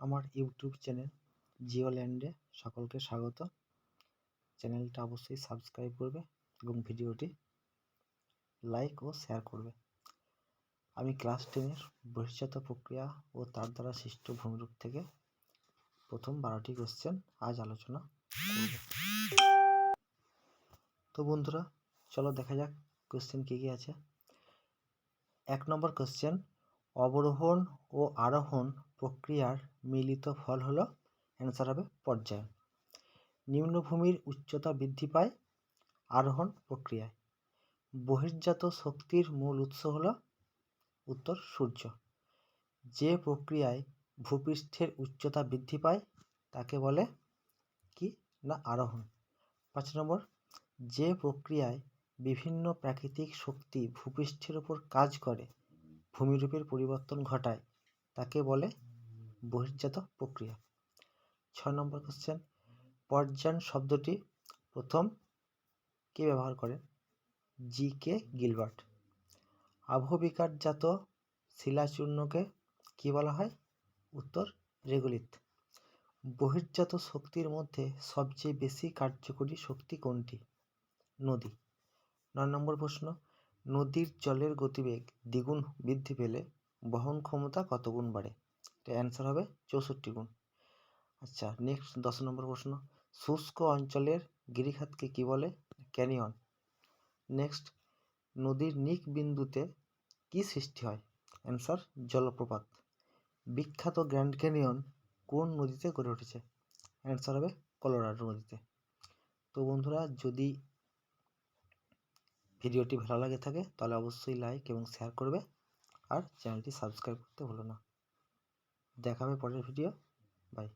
আমার YouTube channel জিওল্যান্ডে সকলকে স্বাগত। চ্যানেলটা অবশ্যই সাবস্ক্রাইব করবে এবং ভিডিওটি লাইক ও শেয়ার করবে। আমি ক্লাস 10-এর বহির্জাত প্রক্রিয়া ও তার দ্বারা সৃষ্ট ভূমিরূপ থেকে প্রথম 12টি কোশ্চেন আজ আলোচনা করব। তো বন্ধুরা, চলো দেখা যাক কোশ্চেন কী কী আছে। 1 নম্বর কোশ্চেন, অবরোহণ ও আরোহণ প্রক্রিয়ার মিলিত ফল হলো, অ্যান্সার হবে পর্যায়ন। নিম্নভূমির উচ্চতা বৃদ্ধি পায় আরোহণ প্রক্রিয়ায়। বহির্জাত শক্তির মূল উৎস হলো, উত্তর সূর্য। যে প্রক্রিয়ায় ভূপৃষ্ঠের উচ্চতা বৃদ্ধি পায় তাকে বলে কি না আরোহণ। 5 নম্বর, যে প্রক্রিয়ায় বিভিন্ন প্রাকৃতিক শক্তি ভূপৃষ্ঠের উপর কাজ করে ভূমিরূপের পরিবর্তন ঘটায় তাকে বলে বহির্জাত প্রক্রিয়া। 6 নম্বর কোশ্চেন, পর্যায়ন শব্দটি প্রথম কে ব্যবহার করেন? জি.কে. গিলবার্ট। আবহবিকারজাত শিলাচূর্ণকে কি বলা হয়? উত্তর রেগুলিথ। বহির্জাত শক্তির মধ্যে সবচেয়ে বেশি কার্যকরী শক্তি কোনটি? নদী। 9 নম্বর প্রশ্ন, নদীর জলের গতিবেগ দ্বিগুণ বৃদ্ধি পেলে বহন ক্ষমতা কত গুণ বাড়ে? এটা অ্যান্সার হবে 64 গুণ। আচ্ছা, নেক্সট 10 নম্বর প্রশ্ন, শুষ্ক অঞ্চলের গিরিখাতকে কি বলে? ক্যানিয়ন। নেক্সট, নদীর নিক বিন্দুতে কি সৃষ্টি হয়? অ্যান্সার জলপ্রপাত। বিখ্যাত গ্র্যান্ড ক্যানিয়ন কোন নদীতে গড়ে উঠেছে? অ্যান্সার হবে কলোরাডো নদীতে। তো বন্ধুরা, যদি ভিডিওটি ভালো লাগে থাকে তাহলে অবশ্যই লাইক এবং শেয়ার করবে আর চ্যানেলটি সাবস্ক্রাইব করতে ভুলো না। দেখা হবে পরের ভিডিও। বাই।